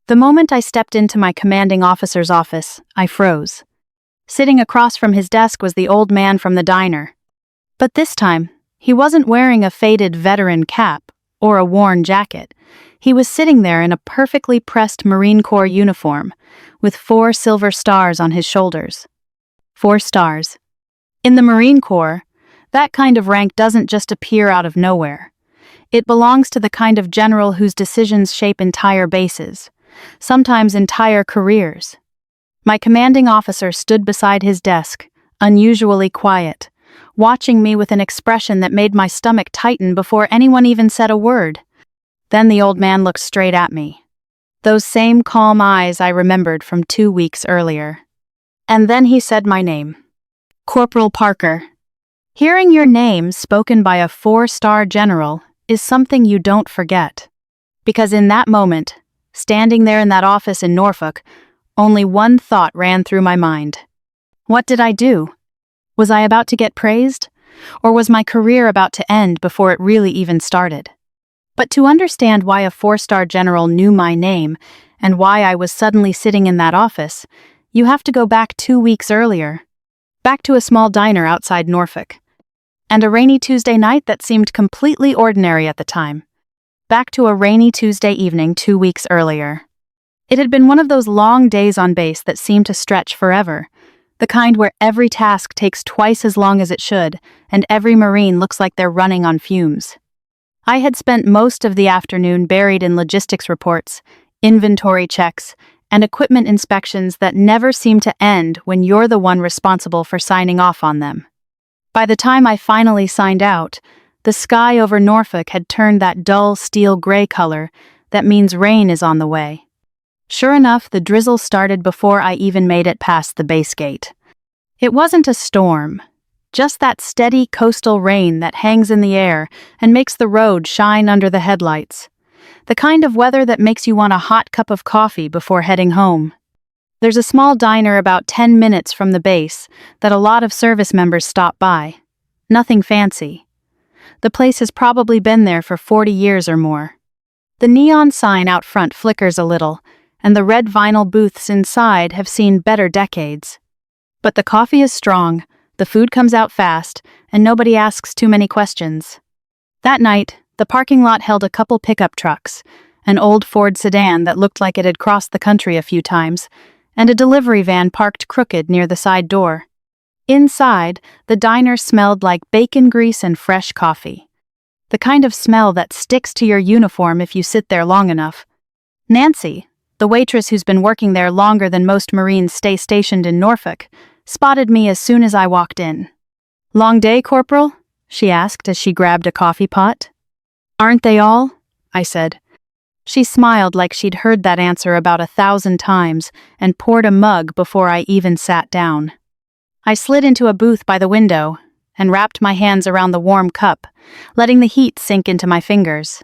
The moment I stepped into my commanding officer's office, I froze. Sitting across from his desk was the old man from the diner. But this time, he wasn't wearing a faded veteran cap or a worn jacket. He was sitting there in a perfectly pressed Marine Corps uniform, with 4 silver stars on his shoulders. 4 stars. In the Marine Corps, that kind of rank doesn't just appear out of nowhere. It belongs to the kind of general whose decisions shape entire bases, sometimes entire careers. My commanding officer stood beside his desk, unusually quiet, watching me with an expression that made my stomach tighten before anyone even said a word. Then the old man looked straight at me. Those same calm eyes I remembered from 2 weeks earlier. And then he said my name. Corporal Parker. Hearing your name spoken by a 4-star general is something you don't forget. Because in that moment, standing there in that office in Norfolk, only one thought ran through my mind. What did I do? Was I about to get praised? Or was my career about to end before it really even started? But to understand why a 4-star general knew my name and why I was suddenly sitting in that office, you have to go back 2 weeks earlier. Back to a small diner outside Norfolk. And a rainy Tuesday night that seemed completely ordinary at the time. Back to a rainy Tuesday evening 2 weeks earlier. It had been one of those long days on base that seemed to stretch forever. The kind where every task takes twice as long as it should, and every Marine looks like they're running on fumes. I had spent most of the afternoon buried in logistics reports, inventory checks, and equipment inspections that never seem to end when you're the one responsible for signing off on them. By the time I finally signed out, the sky over Norfolk had turned that dull steel gray color that means rain is on the way. Sure enough, the drizzle started before I even made it past the base gate. It wasn't a storm, just that steady coastal rain that hangs in the air and makes the road shine under the headlights. The kind of weather that makes you want a hot cup of coffee before heading home. There's a small diner about 10 minutes from the base that a lot of service members stop by. Nothing fancy. The place has probably been there for 40 years or more. The neon sign out front flickers a little, and the red vinyl booths inside have seen better decades. But the coffee is strong, the food comes out fast, and nobody asks too many questions. That night, the parking lot held a couple pickup trucks, an old Ford sedan that looked like it had crossed the country a few times, and a delivery van parked crooked near the side door. Inside, the diner smelled like bacon grease and fresh coffee. The kind of smell that sticks to your uniform if you sit there long enough. Nancy, the waitress who's been working there longer than most Marines stay stationed in Norfolk, spotted me as soon as I walked in. "Long day, Corporal?" she asked as she grabbed a coffee pot. "Aren't they all?" I said. She smiled like she'd heard that answer about 1,000 times and poured a mug before I even sat down. I slid into a booth by the window and wrapped my hands around the warm cup, letting the heat sink into my fingers.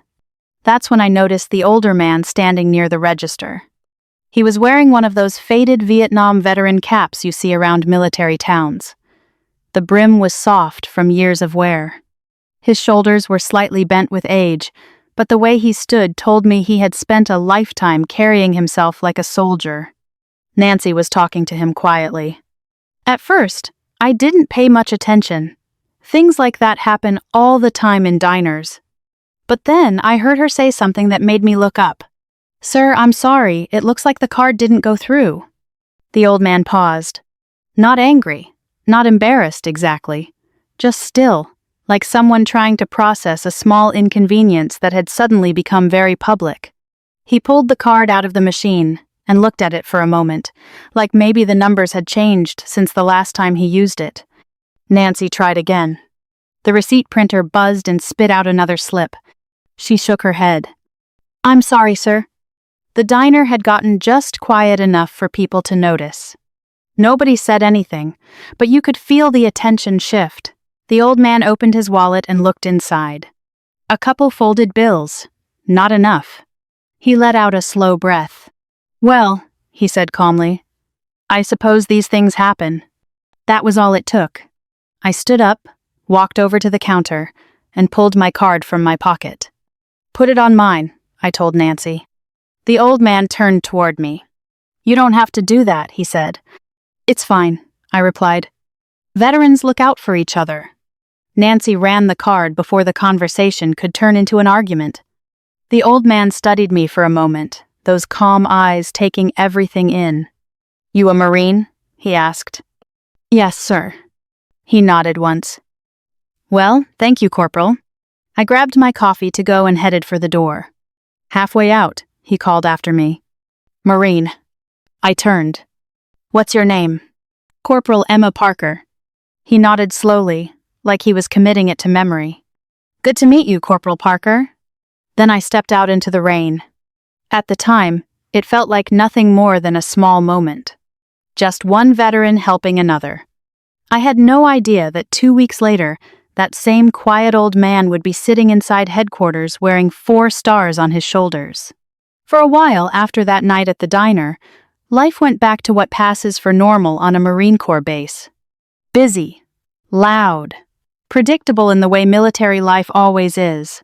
That's when I noticed the older man standing near the register. He was wearing one of those faded Vietnam veteran caps you see around military towns. The brim was soft from years of wear. His shoulders were slightly bent with age, but the way he stood told me he had spent a lifetime carrying himself like a soldier. Nancy was talking to him quietly. At first, I didn't pay much attention. Things like that happen all the time in diners. But then I heard her say something that made me look up. "Sir, I'm sorry, it looks like the card didn't go through." The old man paused. Not angry, not embarrassed exactly, just still, like someone trying to process a small inconvenience that had suddenly become very public. He pulled the card out of the machine and looked at it for a moment, like maybe the numbers had changed since the last time he used it. Nancy tried again. The receipt printer buzzed and spit out another slip. She shook her head. "I'm sorry, sir." The diner had gotten just quiet enough for people to notice. Nobody said anything, but you could feel the attention shift. The old man opened his wallet and looked inside. A couple folded bills. Not enough. He let out a slow breath. "Well," he said calmly, "I suppose these things happen." That was all it took. I stood up, walked over to the counter, and pulled my card from my pocket. "Put it on mine," I told Nancy. The old man turned toward me. "You don't have to do that," he said. "It's fine," I replied. "Veterans look out for each other." Nancy ran the card before the conversation could turn into an argument. The old man studied me for a moment, those calm eyes taking everything in. "You a Marine?" he asked. "Yes, sir." He nodded once. "Well, thank you, Corporal." I grabbed my coffee to go and headed for the door. Halfway out, he called after me. "Marine." I turned. "What's your name?" "Corporal Emma Parker." He nodded slowly, like he was committing it to memory. "Good to meet you, Corporal Parker." Then I stepped out into the rain. At the time, it felt like nothing more than a small moment. Just one veteran helping another. I had no idea that 2 weeks later, that same quiet old man would be sitting inside headquarters wearing 4 stars on his shoulders. For a while after that night at the diner, life went back to what passes for normal on a Marine Corps base. Busy, loud, predictable in the way military life always is.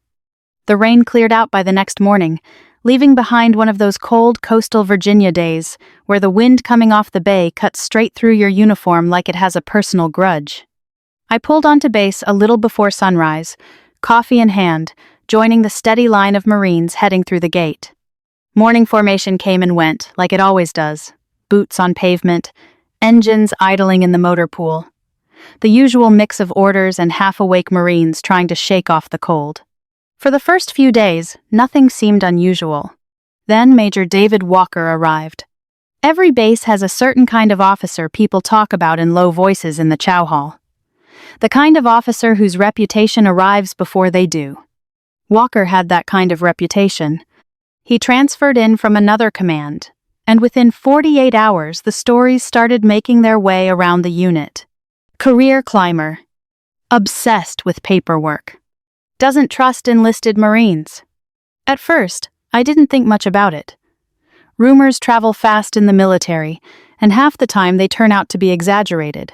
The rain cleared out by the next morning, leaving behind one of those cold coastal Virginia days where the wind coming off the bay cuts straight through your uniform like it has a personal grudge. I pulled onto base a little before sunrise, coffee in hand, joining the steady line of Marines heading through the gate. Morning formation came and went, like it always does. Boots on pavement, engines idling in the motor pool. The usual mix of orders and half-awake Marines trying to shake off the cold. For the first few days, nothing seemed unusual. Then Major David Walker arrived. Every base has a certain kind of officer people talk about in low voices in the chow hall. The kind of officer whose reputation arrives before they do. Walker had that kind of reputation. He transferred in from another command, and within 48 hours the stories started making their way around the unit. Career climber. Obsessed with paperwork. Doesn't trust enlisted Marines. At first, I didn't think much about it. Rumors travel fast in the military, and half the time they turn out to be exaggerated.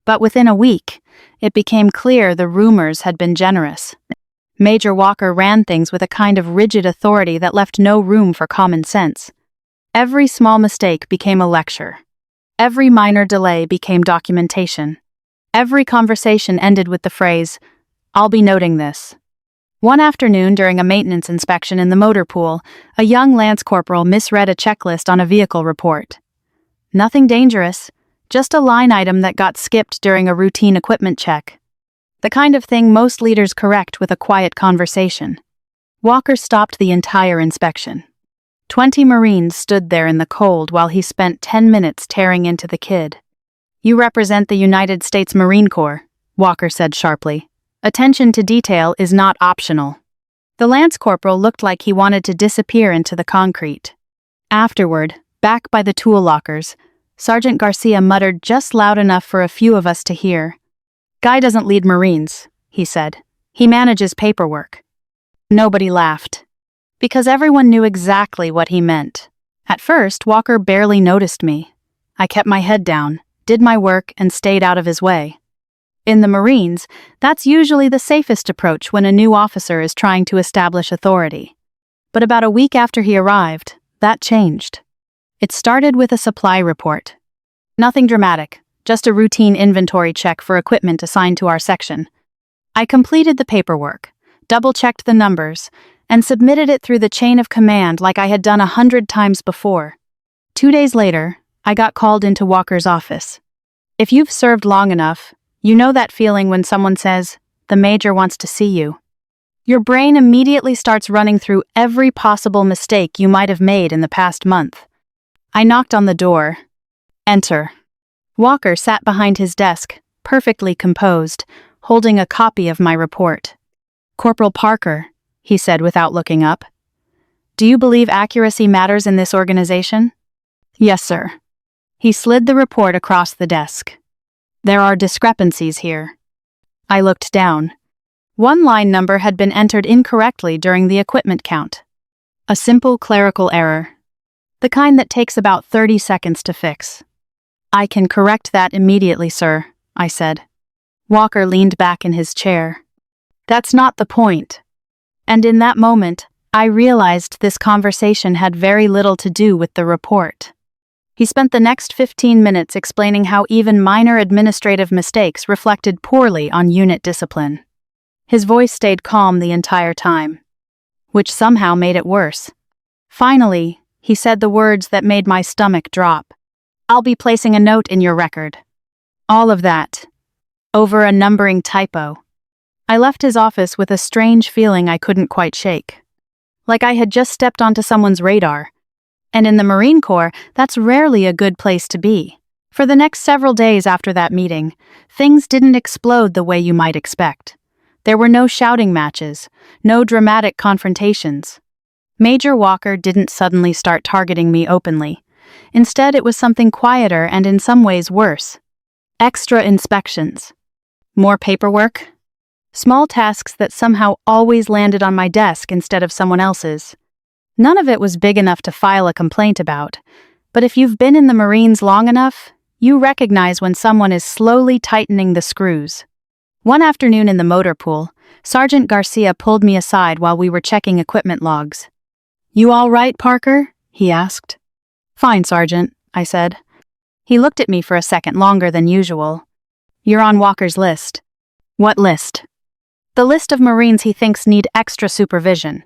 But within a week, it became clear the rumors had been generous. Major Walker ran things with a kind of rigid authority that left no room for common sense. Every small mistake became a lecture. Every minor delay became documentation. Every conversation ended with the phrase, "I'll be noting this." One afternoon during a maintenance inspection in the motor pool, a young lance corporal misread a checklist on a vehicle report. Nothing dangerous, just a line item that got skipped during a routine equipment check. The kind of thing most leaders correct with a quiet conversation. Walker stopped the entire inspection. 20 Marines stood there in the cold while he spent 10 minutes tearing into the kid. "You represent the United States Marine Corps," Walker said sharply. "Attention to detail is not optional." The lance corporal looked like he wanted to disappear into the concrete. Afterward, back by the tool lockers, Sergeant Garcia muttered just loud enough for a few of us to hear. "Guy doesn't lead Marines," he said. "He manages paperwork." Nobody laughed. Because everyone knew exactly what he meant. At first, Walker barely noticed me. I kept my head down, did my work, and stayed out of his way. In the Marines, that's usually the safest approach when a new officer is trying to establish authority. But about a week after he arrived, that changed. It started with a supply report. Nothing dramatic, just a routine inventory check for equipment assigned to our section. I completed the paperwork, double-checked the numbers, and submitted it through the chain of command like I had done 100 times before. 2 days later, I got called into Walker's office. If you've served long enough, you know that feeling when someone says, "The major wants to see you." Your brain immediately starts running through every possible mistake you might have made in the past month. I knocked on the door. Enter. Walker sat behind his desk, perfectly composed, holding a copy of my report. "Corporal Parker," he said without looking up. "Do you believe accuracy matters in this organization?" "Yes, sir." He slid the report across the desk. "There are discrepancies here." I looked down. One line number had been entered incorrectly during the equipment count. A simple clerical error. The kind that takes about 30 seconds to fix. "I can correct that immediately, sir," I said. Walker leaned back in his chair. "That's not the point." And in that moment, I realized this conversation had very little to do with the report. He spent the next 15 minutes explaining how even minor administrative mistakes reflected poorly on unit discipline. His voice stayed calm the entire time, which somehow made it worse. Finally, he said the words that made my stomach drop. "I'll be placing a note in your record." All of that, over a numbering typo. I left his office with a strange feeling I couldn't quite shake. Like I had just stepped onto someone's radar. And in the Marine Corps, that's rarely a good place to be. For the next several days after that meeting, things didn't explode the way you might expect. There were no shouting matches, no dramatic confrontations. Major Walker didn't suddenly start targeting me openly. Instead, it was something quieter and in some ways worse. Extra inspections. More paperwork. Small tasks that somehow always landed on my desk instead of someone else's. None of it was big enough to file a complaint about, but if you've been in the Marines long enough, you recognize when someone is slowly tightening the screws. One afternoon in the motor pool, Sergeant Garcia pulled me aside while we were checking equipment logs. "You all right, Parker?" he asked. "Fine, Sergeant," I said. He looked at me for a second longer than usual. "You're on Walker's list." "What list?" "The list of Marines he thinks need extra supervision."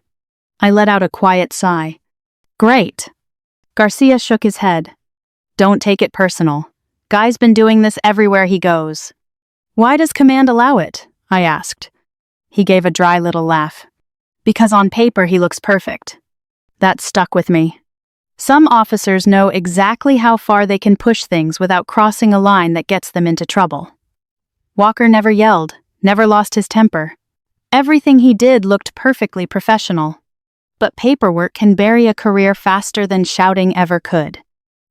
I let out a quiet sigh. "Great." Garcia shook his head. "Don't take it personal. Guy's been doing this everywhere he goes." "Why does command allow it?" I asked. He gave a dry little laugh. "Because on paper he looks perfect." That stuck with me. Some officers know exactly how far they can push things without crossing a line that gets them into trouble. Walker never yelled, never lost his temper. Everything he did looked perfectly professional. But paperwork can bury a career faster than shouting ever could.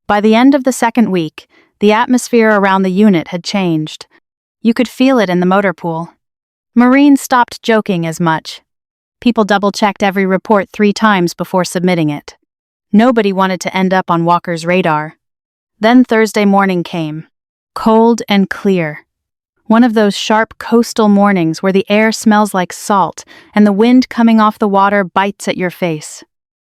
By the end of the second week, the atmosphere around the unit had changed. You could feel it in the motor pool. Marines stopped joking as much. People double-checked every report 3 times before submitting it. Nobody wanted to end up on Walker's radar. Then Thursday morning came. Cold and clear. One of those sharp coastal mornings where the air smells like salt and the wind coming off the water bites at your face.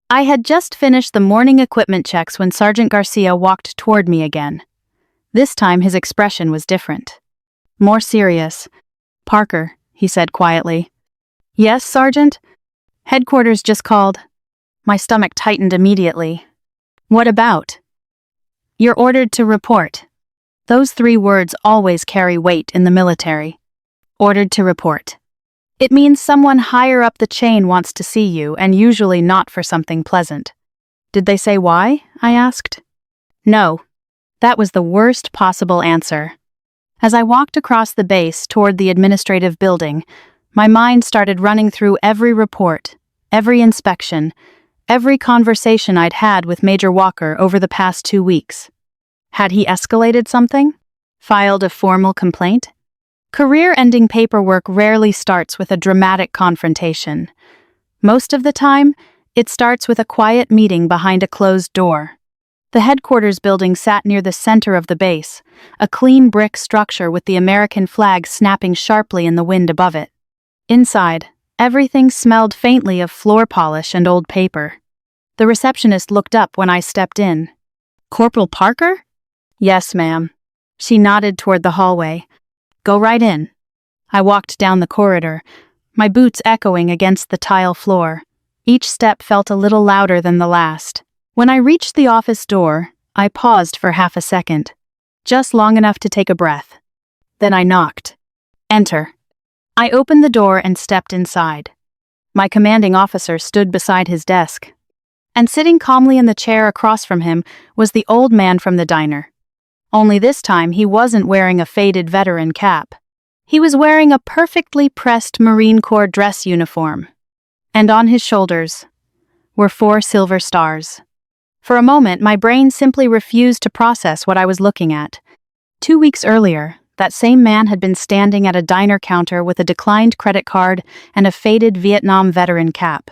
I had just finished the morning equipment checks when Sergeant Garcia walked toward me again. This time his expression was different. More serious. "Parker," he said quietly. "Yes, Sergeant?" "Headquarters just called." My stomach tightened immediately. "What about?" "You're ordered to report." Those 3 words always carry weight in the military. Ordered to report. It means someone higher up the chain wants to see you, and usually not for something pleasant. "Did they say why?" I asked. "No." That was the worst possible answer. As I walked across the base toward the administrative building, my mind started running through every report, every inspection, every conversation I'd had with Major Walker over the past 2 weeks. Had he escalated something? Filed a formal complaint? Career-ending paperwork rarely starts with a dramatic confrontation. Most of the time, it starts with a quiet meeting behind a closed door. The headquarters building sat near the center of the base, a clean brick structure with the American flag snapping sharply in the wind above it. Inside, everything smelled faintly of floor polish and old paper. The receptionist looked up when I stepped in. "Corporal Parker?" "Yes, ma'am." She nodded toward the hallway. "Go right in." I walked down the corridor, my boots echoing against the tile floor. Each step felt a little louder than the last. When I reached the office door, I paused for half a second, just long enough to take a breath. Then I knocked. "Enter." I opened the door and stepped inside. My commanding officer stood beside his desk. And sitting calmly in the chair across from him was the old man from the diner. Only this time he wasn't wearing a faded veteran cap. He was wearing a perfectly pressed Marine Corps dress uniform. And on his shoulders were 4 silver stars. For a moment, my brain simply refused to process what I was looking at. 2 weeks earlier, that same man had been standing at a diner counter with a declined credit card and a faded Vietnam veteran cap.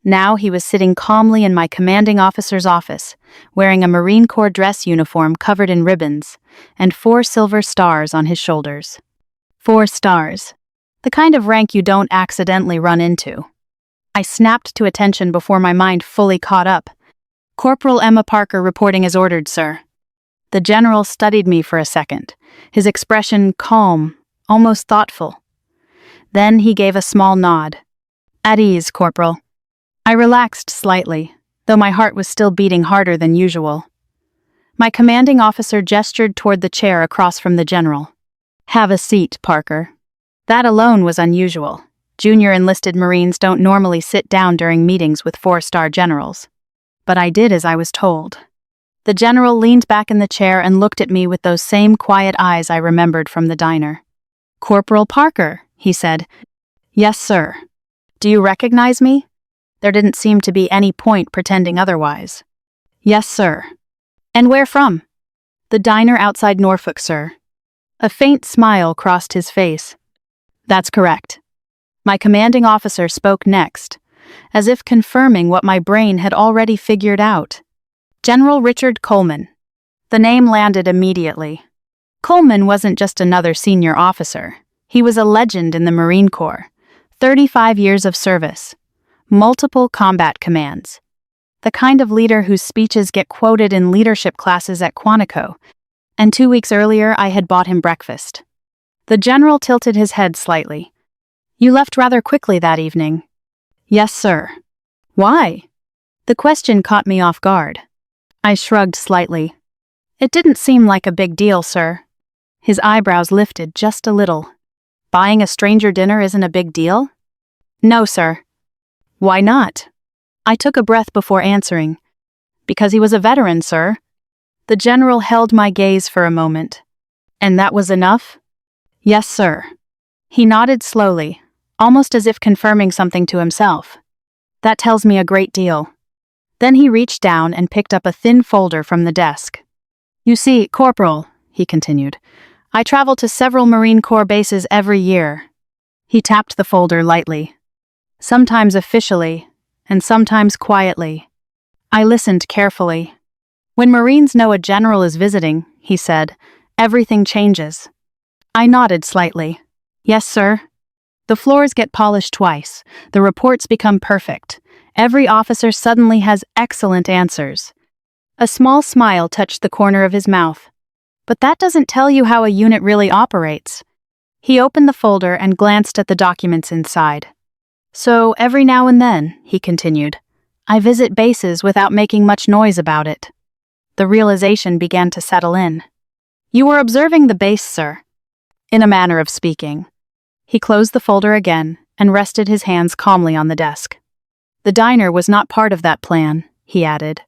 Now he was sitting calmly in my commanding officer's office, wearing a Marine Corps dress uniform covered in ribbons, and 4 silver stars on his shoulders. 4 stars. The kind of rank you don't accidentally run into. I snapped to attention before my mind fully caught up. "Corporal Emma Parker reporting as ordered, sir." The general studied me for a second, his expression calm, almost thoughtful. Then he gave a small nod. "At ease, Corporal." I relaxed slightly, though my heart was still beating harder than usual. My commanding officer gestured toward the chair across from the general. "Have a seat, Parker." That alone was unusual. Junior enlisted Marines don't normally sit down during meetings with 4-star generals. But I did as I was told. The general leaned back in the chair and looked at me with those same quiet eyes I remembered from the diner. "Corporal Parker," he said. "Yes, sir." "Do you recognize me?" There didn't seem to be any point pretending otherwise. "Yes, sir." "And where from?" "The diner outside Norfolk, sir." A faint smile crossed his face. "That's correct." My commanding officer spoke next, as if confirming what my brain had already figured out. "General Richard Coleman." The name landed immediately. Coleman wasn't just another senior officer. He was a legend in the Marine Corps. 35 years of service. Multiple combat commands. The kind of leader whose speeches get quoted in leadership classes at Quantico. And 2 weeks earlier I had bought him breakfast. The general tilted his head slightly. "You left rather quickly that evening." "Yes, sir." "Why?" The question caught me off guard. I shrugged slightly. "It didn't seem like a big deal, sir." His eyebrows lifted just a little. "Buying a stranger dinner isn't a big deal?" "No, sir." "Why not?" I took a breath before answering. "Because he was a veteran, sir." The general held my gaze for a moment. "And that was enough?" "Yes, sir." He nodded slowly, almost as if confirming something to himself. "That tells me a great deal." Then he reached down and picked up a thin folder from the desk. "You see, Corporal," he continued, "I travel to several Marine Corps bases every year." He tapped the folder lightly. "Sometimes officially, and sometimes quietly." I listened carefully. "When Marines know a general is visiting," he said, "everything changes." I nodded slightly. "Yes, sir." The floors get polished twice. The reports become perfect. Every officer suddenly has excellent answers. A small smile touched the corner of his mouth. "But that doesn't tell you how a unit really operates." He opened the folder and glanced at the documents inside. "So every now and then," he continued, "I visit bases without making much noise about it." The realization began to settle in. "You were observing the base, sir." "In a manner of speaking." He closed the folder again and rested his hands calmly on the desk. "The diner was not part of that plan," he added.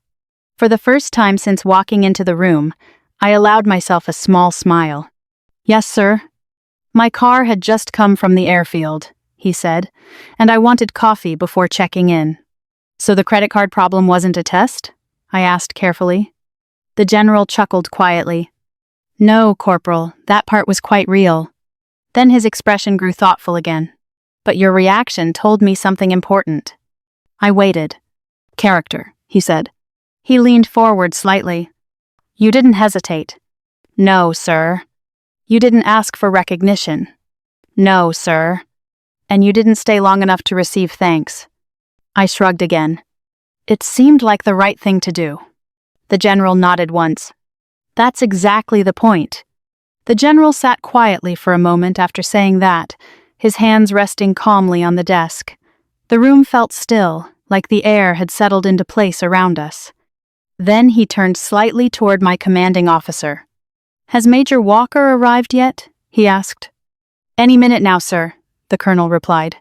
For the first time since walking into the room, I allowed myself a small smile. "Yes, sir." "My car had just come from the airfield," he said, "and I wanted coffee before checking in." "So the credit card problem wasn't a test?" I asked carefully. The general chuckled quietly. "No, Corporal, that part was quite real." Then his expression grew thoughtful again. "But your reaction told me something important." I waited. "Character," he said. He leaned forward slightly. "You didn't hesitate." "No, sir." "You didn't ask for recognition." "No, sir." "And you didn't stay long enough to receive thanks." I shrugged again. It seemed like the right thing to do. The general nodded once. "That's exactly the point." The general sat quietly for a moment after saying that, his hands resting calmly on the desk. The room felt still, like the air had settled into place around us. Then he turned slightly toward my commanding officer. "Has Major Walker arrived yet?" he asked. "Any minute now, sir," the colonel replied.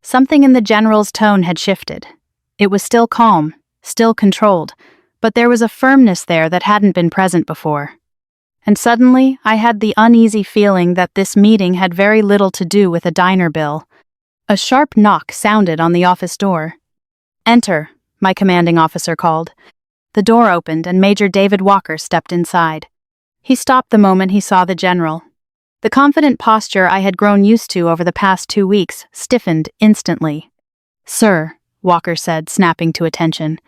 Something in the general's tone had shifted. It was still calm, still controlled, but there was a firmness there that hadn't been present before. And suddenly, I had the uneasy feeling that this meeting had very little to do with a diner bill. A sharp knock sounded on the office door. "Enter," my commanding officer called. The door opened and Major David Walker stepped inside. He stopped the moment he saw the general. The confident posture I had grown used to over the past 2 weeks stiffened instantly. "Sir," Walker said, snapping to attention,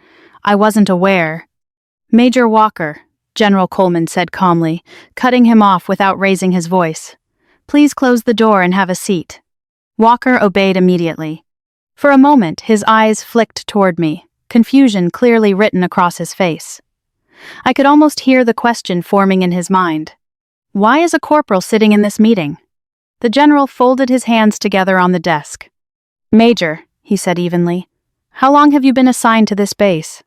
"I wasn't aware." "Major Walker," General Coleman said calmly, cutting him off without raising his voice. "Please close the door and have a seat." Walker obeyed immediately. For a moment, his eyes flicked toward me, confusion clearly written across his face. I could almost hear the question forming in his mind. Why is a corporal sitting in this meeting? The general folded his hands together on the desk. Major, he said evenly, how long have you been assigned to this base?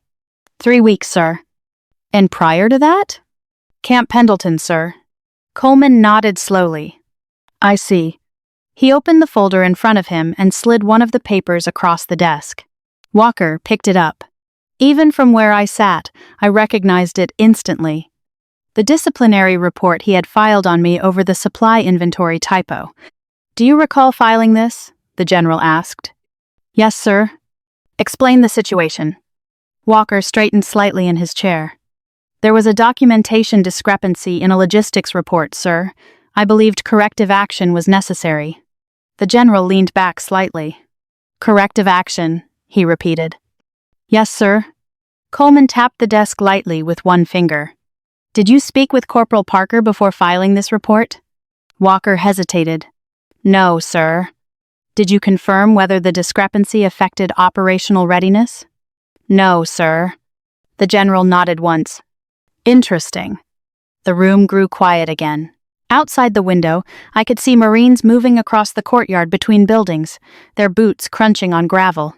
3 weeks, sir. And prior to that? Camp Pendleton, sir. Coleman nodded slowly. I see. He opened the folder in front of him and slid one of the papers across the desk. Walker picked it up. Even from where I sat, I recognized it instantly. The disciplinary report he had filed on me over the supply inventory typo. Do you recall filing this? The general asked. Yes, sir. Explain the situation. Walker straightened slightly in his chair. There was a documentation discrepancy in a logistics report, sir. I believed corrective action was necessary. The general leaned back slightly. Corrective action, he repeated. Yes, sir. Coleman tapped the desk lightly with one finger. Did you speak with Corporal Parker before filing this report? Walker hesitated. No, sir. Did you confirm whether the discrepancy affected operational readiness? No, sir. The general nodded once. Interesting. The room grew quiet again. Outside the window, I could see Marines moving across the courtyard between buildings, their boots crunching on gravel.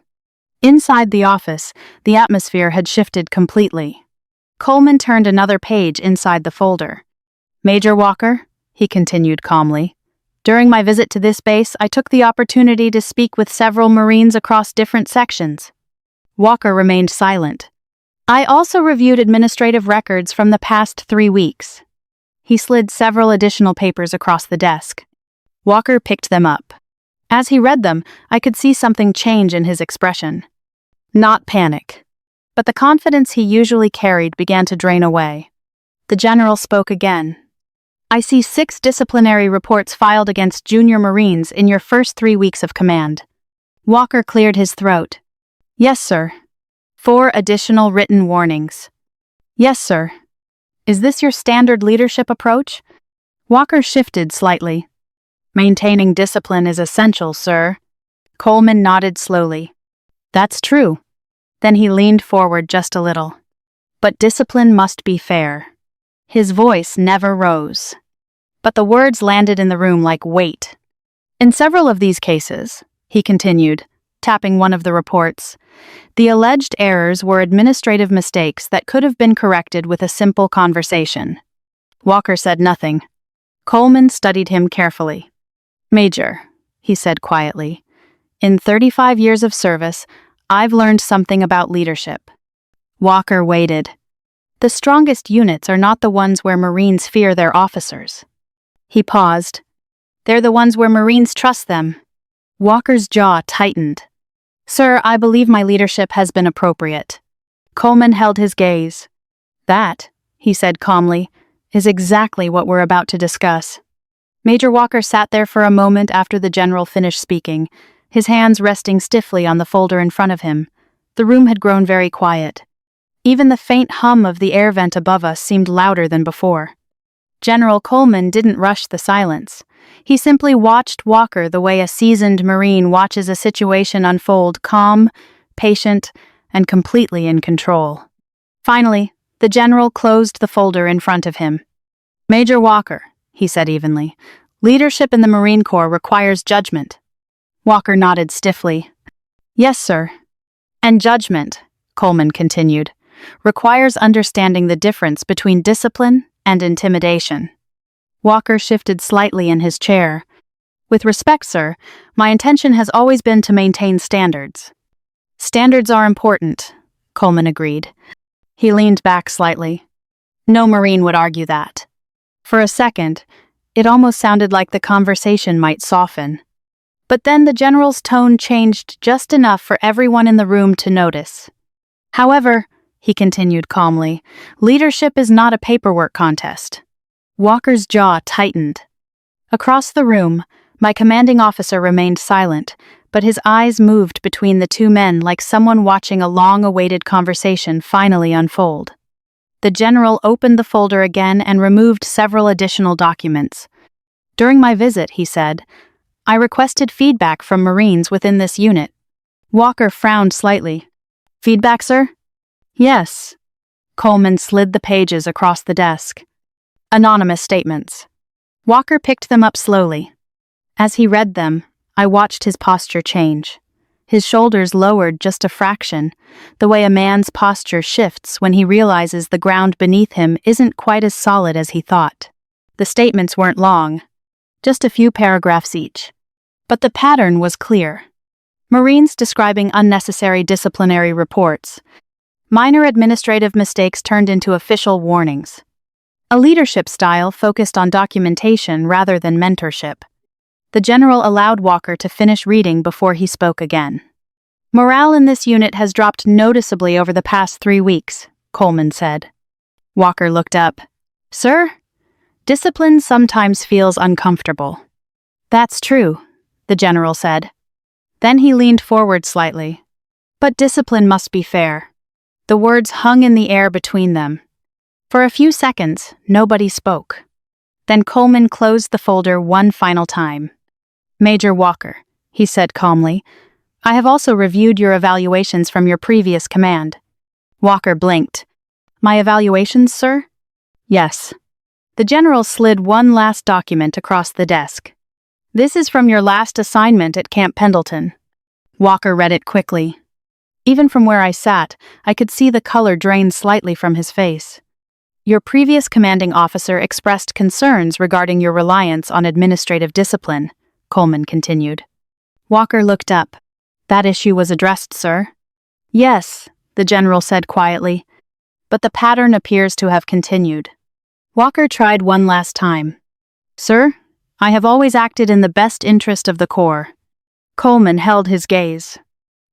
Inside the office, the atmosphere had shifted completely. Coleman turned another page inside the folder. Major Walker, he continued calmly, during my visit to this base, I took the opportunity to speak with several Marines across different sections. Walker remained silent. I also reviewed administrative records from the past 3 weeks. He slid several additional papers across the desk. Walker picked them up. As he read them, I could see something change in his expression. Not panic. But the confidence he usually carried began to drain away. The general spoke again. I see 6 disciplinary reports filed against junior Marines in your first 3 weeks of command. Walker cleared his throat. Yes, sir. 4 additional written warnings. Yes, sir. Is this your standard leadership approach? Walker shifted slightly. Maintaining discipline is essential, sir. Coleman nodded slowly. That's true. Then he leaned forward just a little. But discipline must be fair. His voice never rose. But the words landed in the room like weight. In several of these cases, he continued, tapping one of the reports, the alleged errors were administrative mistakes that could have been corrected with a simple conversation. Walker said nothing. Coleman studied him carefully. Major, he said quietly, in 35 years of service, I've learned something about leadership. Walker waited. The strongest units are not the ones where Marines fear their officers. He paused. They're the ones where Marines trust them. Walker's jaw tightened. Sir, I believe my leadership has been appropriate. Coleman held his gaze. That, he said calmly, is exactly what we're about to discuss. Major Walker sat there for a moment after the general finished speaking, his hands resting stiffly on the folder in front of him. The room had grown very quiet. Even the faint hum of the air vent above us seemed louder than before. General Coleman didn't rush the silence. He simply watched Walker the way a seasoned Marine watches a situation unfold, calm, patient, and completely in control. Finally, the general closed the folder in front of him. Major Walker, he said evenly, leadership in the Marine Corps requires judgment. Walker nodded stiffly. Yes, sir. And judgment, Coleman continued, requires understanding the difference between discipline and intimidation. Walker shifted slightly in his chair. With respect, sir, my intention has always been to maintain standards. Standards are important, Coleman agreed. He leaned back slightly. No Marine would argue that. For a second, it almost sounded like the conversation might soften. But then the general's tone changed just enough for everyone in the room to notice. However, he continued calmly, leadership is not a paperwork contest. Walker's jaw tightened. Across the room, my commanding officer remained silent, but his eyes moved between the 2 men like someone watching a long-awaited conversation finally unfold. The general opened the folder again and removed several additional documents. During my visit, he said, I requested feedback from Marines within this unit. Walker frowned slightly. Feedback, sir? Yes. Coleman slid the pages across the desk. Anonymous statements. Walker picked them up slowly. As he read them, I watched his posture change. His shoulders lowered just a fraction, the way a man's posture shifts when he realizes the ground beneath him isn't quite as solid as he thought. The statements weren't long, just a few paragraphs each. But the pattern was clear. Marines describing unnecessary disciplinary reports. Minor administrative mistakes turned into official warnings. A leadership style focused on documentation rather than mentorship. The general allowed Walker to finish reading before he spoke again. Morale in this unit has dropped noticeably over the past 3 weeks, Coleman said. Walker looked up. Sir? Discipline sometimes feels uncomfortable. That's true, the general said. Then he leaned forward slightly. But discipline must be fair. The words hung in the air between them. For a few seconds, nobody spoke. Then Coleman closed the folder one final time. Major Walker, he said calmly, I have also reviewed your evaluations from your previous command. Walker blinked. My evaluations, sir? Yes. The general slid one last document across the desk. This is from your last assignment at Camp Pendleton. Walker read it quickly. Even from where I sat, I could see the color drain slightly from his face. Your previous commanding officer expressed concerns regarding your reliance on administrative discipline, Coleman continued. Walker looked up. That issue was addressed, sir? Yes, the general said quietly, but the pattern appears to have continued. Walker tried one last time. Sir, I have always acted in the best interest of the Corps. Coleman held his gaze.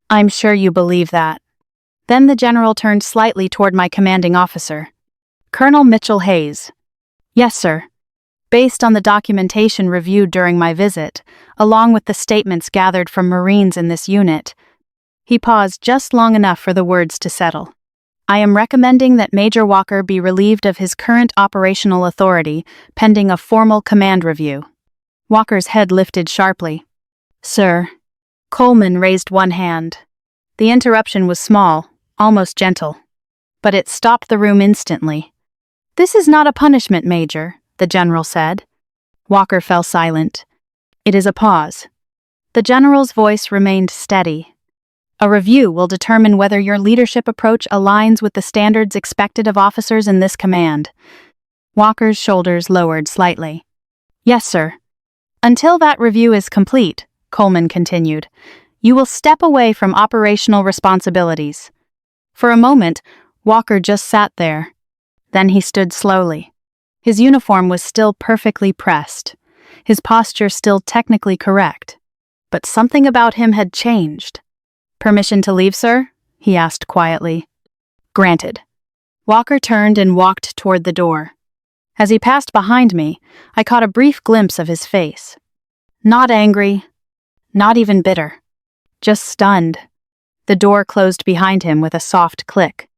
I'm sure you believe that. Then the general turned slightly toward my commanding officer. Colonel Mitchell Hayes. Yes, sir. Based on the documentation reviewed during my visit, along with the statements gathered from Marines in this unit, he paused just long enough for the words to settle. I am recommending that Major Walker be relieved of his current operational authority pending a formal command review. Walker's head lifted sharply. Sir. Coleman raised one hand. The interruption was small, almost gentle. But it stopped the room instantly. This is not a punishment, Major, the general said. Walker fell silent. It is a pause. The general's voice remained steady. A review will determine whether your leadership approach aligns with the standards expected of officers in this command. Walker's shoulders lowered slightly. Yes, sir. Until that review is complete, Coleman continued, you will step away from operational responsibilities. For a moment, Walker just sat there. Then he stood slowly. His uniform was still perfectly pressed, his posture still technically correct. But something about him had changed. Permission to leave, sir? He asked quietly. Granted. Walker turned and walked toward the door. As he passed behind me, I caught a brief glimpse of his face. Not angry, not even bitter. Just stunned. The door closed behind him with a soft click.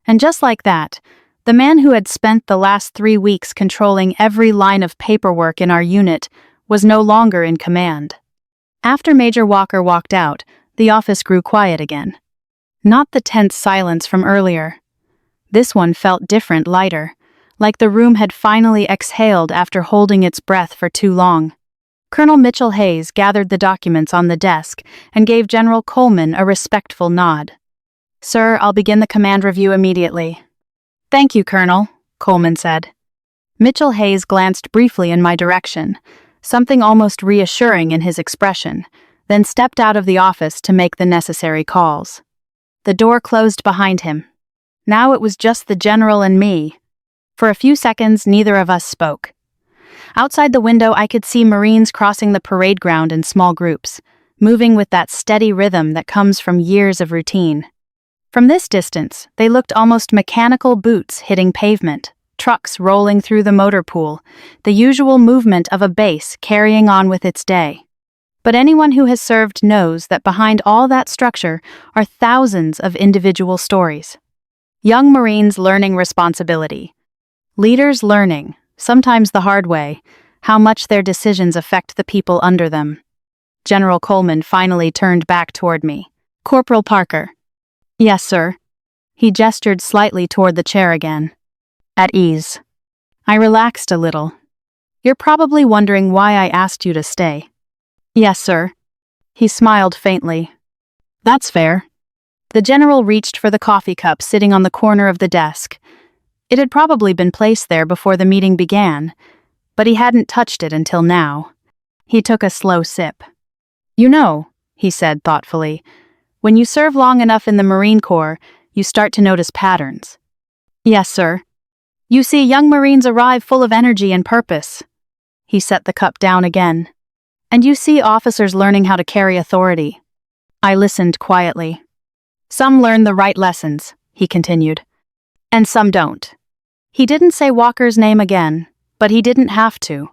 And just like that, the man who had spent the last 3 weeks controlling every line of paperwork in our unit was no longer in command. After Major Walker walked out, the office grew quiet again. Not the tense silence from earlier. This one felt different, lighter, like the room had finally exhaled after holding its breath for too long. Colonel Mitchell Hayes gathered the documents on the desk and gave General Coleman a respectful nod. Sir, I'll begin the command review immediately. Thank you, Colonel, Coleman said. Mitchell Hayes glanced briefly in my direction, something almost reassuring in his expression, then stepped out of the office to make the necessary calls. The door closed behind him. Now it was just the general and me. For a few seconds, neither of us spoke. Outside the window, I could see Marines crossing the parade ground in small groups, moving with that steady rhythm that comes from years of routine. From this distance, they looked almost mechanical boots hitting pavement, trucks rolling through the motor pool, the usual movement of a base carrying on with its day. But anyone who has served knows that behind all that structure are thousands of individual stories. Young Marines learning responsibility. Leaders learning, sometimes the hard way, how much their decisions affect the people under them. General Coleman finally turned back toward me. Corporal Parker. Yes, sir. He gestured slightly toward the chair again. At ease. I relaxed a little. You're probably wondering why I asked you to stay. Yes, sir. He smiled faintly. That's fair. The general reached for the coffee cup sitting on the corner of the desk. It had probably been placed there before the meeting began, but he hadn't touched it until now. He took a slow sip. You know, he said thoughtfully, when you serve long enough in the Marine Corps, you start to notice patterns. Yes, sir. You see young Marines arrive full of energy and purpose. He set the cup down again. And you see officers learning how to carry authority. I listened quietly. Some learn the right lessons, he continued. And some don't. He didn't say Walker's name again, but he didn't have to.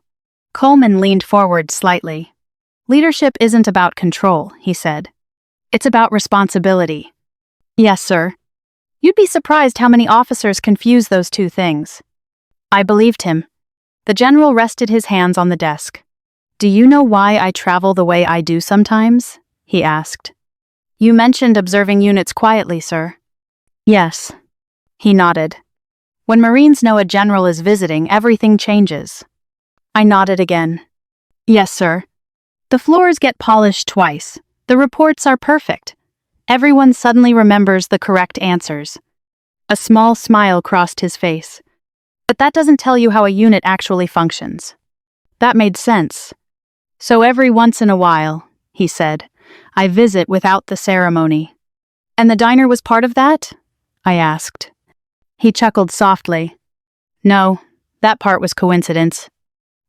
Coleman leaned forward slightly. Leadership isn't about control, he said. It's about responsibility. Yes, sir. You'd be surprised how many officers confuse those two things. I believed him. The general rested his hands on the desk. Do you know why I travel the way I do sometimes? He asked. You mentioned observing units quietly, sir. Yes. He nodded. When Marines know a general is visiting, everything changes. I nodded again. Yes, sir. The floors get polished twice. The reports are perfect. Everyone suddenly remembers the correct answers. A small smile crossed his face. But that doesn't tell you how a unit actually functions. That made sense. So every once in a while, he said, I visit without the ceremony. And the diner was part of that? I asked. He chuckled softly. No, that part was coincidence.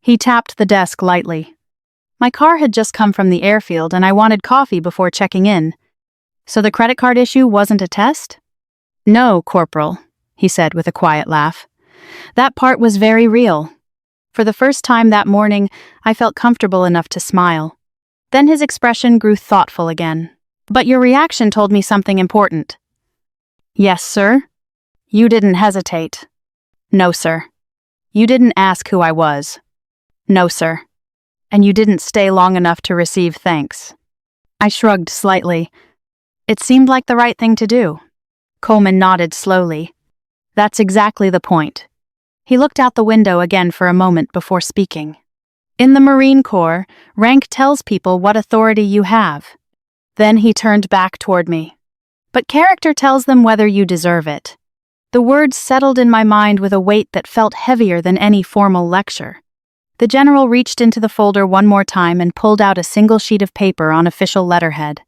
He tapped the desk lightly. My car had just come from the airfield and I wanted coffee before checking in. So the credit card issue wasn't a test? No, Corporal, he said with a quiet laugh. That part was very real. For the first time that morning, I felt comfortable enough to smile. Then his expression grew thoughtful again. But your reaction told me something important. Yes, sir? You didn't hesitate. No, sir. You didn't ask who I was. No, sir. And you didn't stay long enough to receive thanks. I shrugged slightly. It seemed like the right thing to do. Coleman nodded slowly. That's exactly the point. He looked out the window again for a moment before speaking. In the Marine Corps, rank tells people what authority you have. Then he turned back toward me. But character tells them whether you deserve it. The words settled in my mind with a weight that felt heavier than any formal lecture. The general reached into the folder one more time and pulled out a single sheet of paper on official letterhead.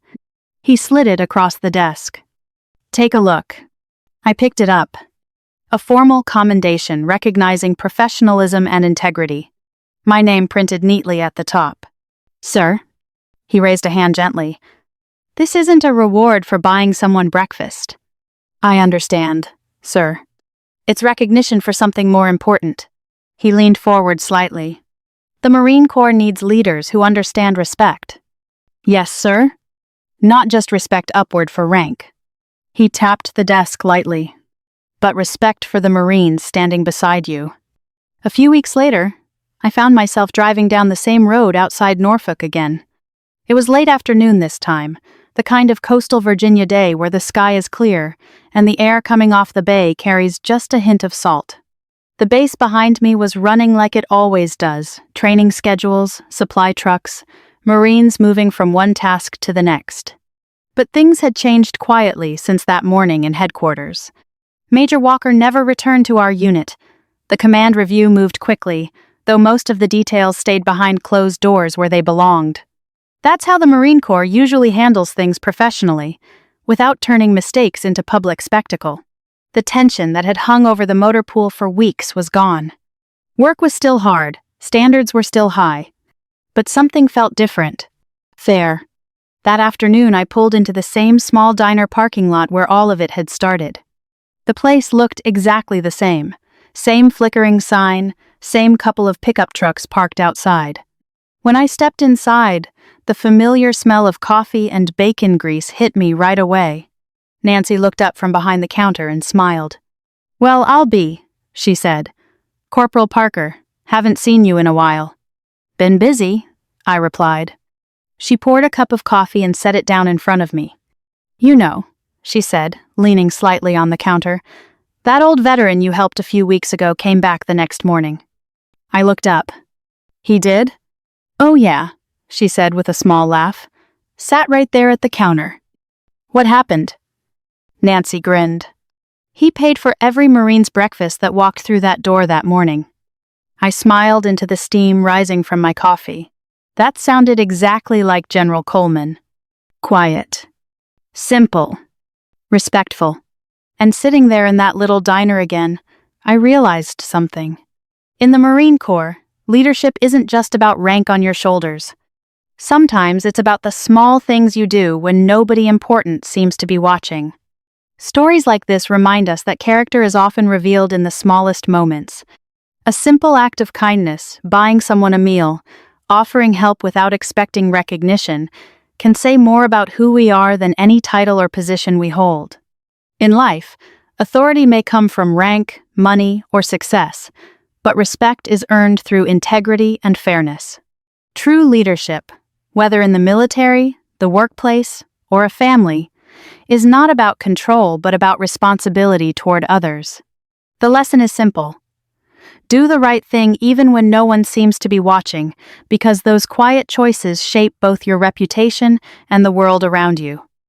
He slid it across the desk. Take a look. I picked it up. A formal commendation recognizing professionalism and integrity. My name printed neatly at the top. Sir? He raised a hand gently. This isn't a reward for buying someone breakfast. I understand, sir. It's recognition for something more important. He leaned forward slightly. The Marine Corps needs leaders who understand respect. Yes, sir? Not just respect upward for rank. He tapped the desk lightly. But respect for the Marines standing beside you. A few weeks later, I found myself driving down the same road outside Norfolk again. It was late afternoon this time, the kind of coastal Virginia day where the sky is clear and the air coming off the bay carries just a hint of salt. The base behind me was running like it always does, training schedules, supply trucks, Marines moving from one task to the next. But things had changed quietly since that morning in headquarters. Major Walker never returned to our unit. The command review moved quickly, though most of the details stayed behind closed doors where they belonged. That's how the Marine Corps usually handles things professionally, without turning mistakes into public spectacle. The tension that had hung over the motor pool for weeks was gone. Work was still hard, standards were still high. But something felt different. Fair. That afternoon I pulled into the same small diner parking lot where all of it had started. The place looked exactly the same. Same flickering sign, same couple of pickup trucks parked outside. When I stepped inside, the familiar smell of coffee and bacon grease hit me right away. Nancy looked up from behind the counter and smiled. Well, I'll be, she said. Corporal Parker, haven't seen you in a while. Been busy, I replied. She poured a cup of coffee and set it down in front of me. You know, she said, leaning slightly on the counter. That old veteran you helped a few weeks ago came back the next morning. I looked up. He did? Oh yeah, she said with a small laugh. Sat right there at the counter. What happened? Nancy grinned. He paid for every Marine's breakfast that walked through that door that morning. I smiled into the steam rising from my coffee. That sounded exactly like General Coleman. Quiet. Simple. Respectful. And sitting there in that little diner again, I realized something. In the Marine Corps, leadership isn't just about rank on your shoulders. Sometimes it's about the small things you do when nobody important seems to be watching. Stories like this remind us that character is often revealed in the smallest moments. A simple act of kindness, buying someone a meal, offering help without expecting recognition, can say more about who we are than any title or position we hold. In life, authority may come from rank, money, or success, but respect is earned through integrity and fairness. True leadership, whether in the military, the workplace, or a family, is not about control but about responsibility toward others. The lesson is simple. Do the right thing even when no one seems to be watching, because those quiet choices shape both your reputation and the world around you.